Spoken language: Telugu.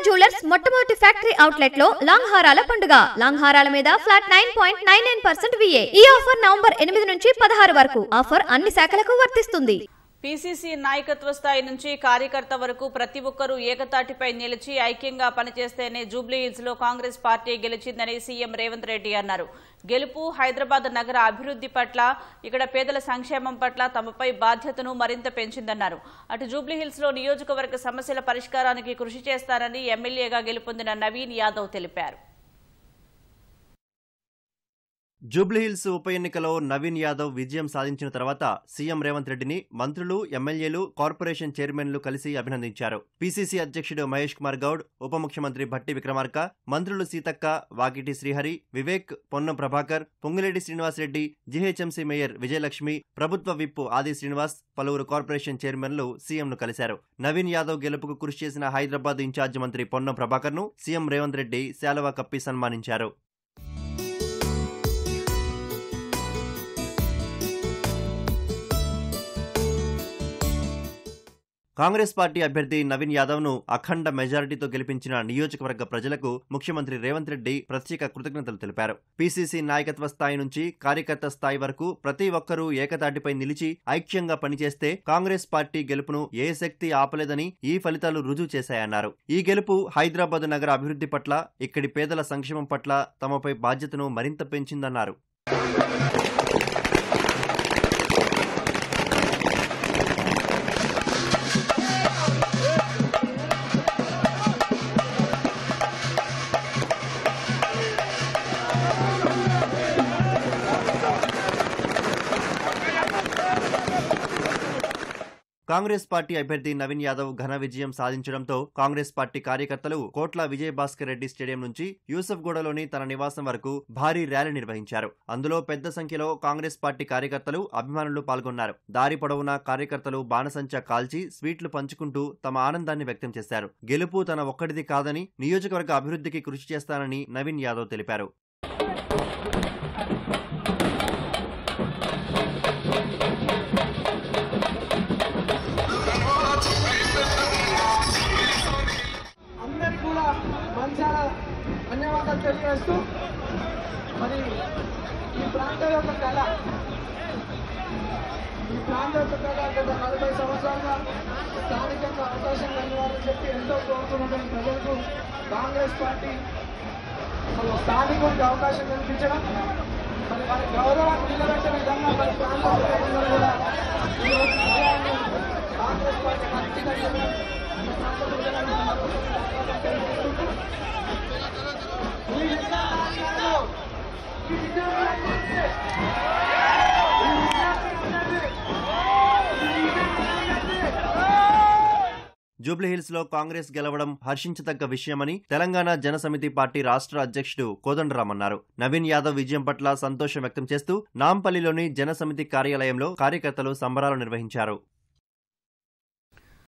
జ్యువెలర్స్ మొట్టమొదటి ఫ్యాక్టరీ అవుట్లెట్ లో లాంగ్ హారాల పండుగ. లాంగ్ హారాల మీద ఫ్లాట్ 9.99% VA. ఈ ఆఫర్ నవంబర్ 8 నుంచి 16 వరకు. ఆఫర్ అన్ని శాఖలకు వర్తిస్తుంది. పీసీసీ నాయకత్వ స్థాయి నుంచి కార్యకర్త వరకు ప్రతి ఒక్కరూ ఏకతాటిపై నిలిచి ఐక్యంగా పనిచేస్తేనే జూబ్లీహిల్స్ లో కాంగ్రెస్ పార్టీ గెలిచిందని సీఎం రేవంత్ రెడ్డి అన్నారు. గెలుపు హైదరాబాద్ నగర అభివృద్ధి పట్ల, ఇక్కడ పేదల సంక్షేమం పట్ల తమపై బాధ్యతను మరింత పెంచిందన్నారు. అటు జూబ్లీహిల్స్ లో నియోజకవర్గ సమస్యల పరిష్కారానికి కృషి చేస్తారని ఎమ్మెల్యేగా గెలుపొందిన నవీన్ యాదవ్ తెలిపారు. జూబ్లీహిల్స్ ఉప ఎన్నికలో నవీన్ యాదవ్ విజయం సాధించిన తర్వాత సీఎం రేవంత్ రెడ్డిని మంత్రులు, ఎమ్మెల్యేలు, కార్పొరేషన్ చైర్మన్లు కలిసి అభినందించారు. పీసీసీ అధ్యక్షుడు మహేష్ కుమార్ గౌడ్, ఉప ముఖ్యమంత్రి భట్టి విక్రమార్క, మంత్రులు సీతక్క, వాకిటి శ్రీహరి, వివేక్, పొన్నం ప్రభాకర్, పొంగులేటి శ్రీనివాసరెడ్డి, జీహెచ్ఎంసీ మేయర్ విజయలక్ష్మి, ప్రభుత్వ విప్ ఆది శ్రీనివాస్, పలువురు కార్పొరేషన్ చైర్మన్లు సీఎంను కలిశారు. నవీన్ యాదవ్ గెలుపుకు కృషి చేసిన హైదరాబాద్ ఇన్ఛార్జ్ మంత్రి పొన్నం ప్రభాకర్ను సీఎం రేవంత్ రెడ్డి శాలువా కప్పి సన్మానించారు. కాంగ్రెస్ పార్టీ అభ్యర్థి నవీన్ యాదవ్ ను అఖండ మెజారిటీతో గెలిపించిన నియోజకవర్గ ప్రజలకు ముఖ్యమంత్రి రేవంత్ రెడ్డి ప్రత్యేక కృతజ్ఞతలు తెలిపారు. పీసీసీ నాయకత్వ స్థాయి నుంచి కార్యకర్త స్థాయి వరకు ప్రతి ఒక్కరూ ఏకతాటిపై నిలిచి ఐక్యంగా పనిచేస్తే కాంగ్రెస్ పార్టీ గెలుపును ఏ శక్తి ఆపలేదని ఈ ఫలితాలు రుజువు చేశాయన్నారు. ఈ గెలుపు హైదరాబాద్ నగర అభివృద్ధి పట్ల, ఇక్కడి పేదల సంక్షేమం పట్ల తమపై బాధ్యతను మరింత పెంచిందన్నారు. కాంగ్రెస్ పార్టీ అభ్యర్థి నవీన్ యాదవ్ ఘన విజయం సాధించడంతో కాంగ్రెస్ పార్టీ కార్యకర్తలు కోట్ల విజయభాస్కర్ రెడ్డి స్టేడియం నుంచి యూసఫ్గూడలోని తన నివాసం వరకు భారీ ర్యాలీ నిర్వహించారు. అందులో పెద్ద సంఖ్యలో కాంగ్రెస్ పార్టీ కార్యకర్తలు, అభిమానులు పాల్గొన్నారు. దారి పొడవునా కార్యకర్తలు బాణసంచా కాల్చి స్వీట్లు పంచుకుంటూ తమ ఆనందాన్ని వ్యక్తం చేశారు. గెలుపు తన ఒక్కడిది కాదని, నియోజకవర్గ అభివృద్ధికి కృషి చేస్తానని నవీన్ యాదవ్ తెలిపారు. ధన్యవాదాలు తెలియజేస్తూ, మరి ఈ ప్రాంతం యొక్క కళ గత 40 సంవత్సరాలుగా స్థానికంగా అవకాశం కలిగివారని చెప్పి ఎంతో కోరుతున్నటువంటి ప్రజలకు కాంగ్రెస్ పార్టీ స్థానికులకు అవకాశం కల్పించడం, మరి వారి గౌరవాన్ని నిలబెట్టే విధంగా మరి ప్రాంతంలో కూడా కాంగ్రెస్ పార్టీ ఖచ్చితంగా జూబ్లీహిల్స్ లో కాంగ్రెస్ గెలవడం హర్షించదగ్గ విషయమని తెలంగాణ జనసమితి పార్టీ రాష్ట్ర అధ్యక్షుడు కోదండరాం అన్నారు. నవీన్ యాదవ్ విజయం పట్ల సంతోషం వ్యక్తం చేస్తూ నాంపల్లిలోని జనసమితి కార్యాలయంలో కార్యకర్తలు సంబరాలు నిర్వహించారు.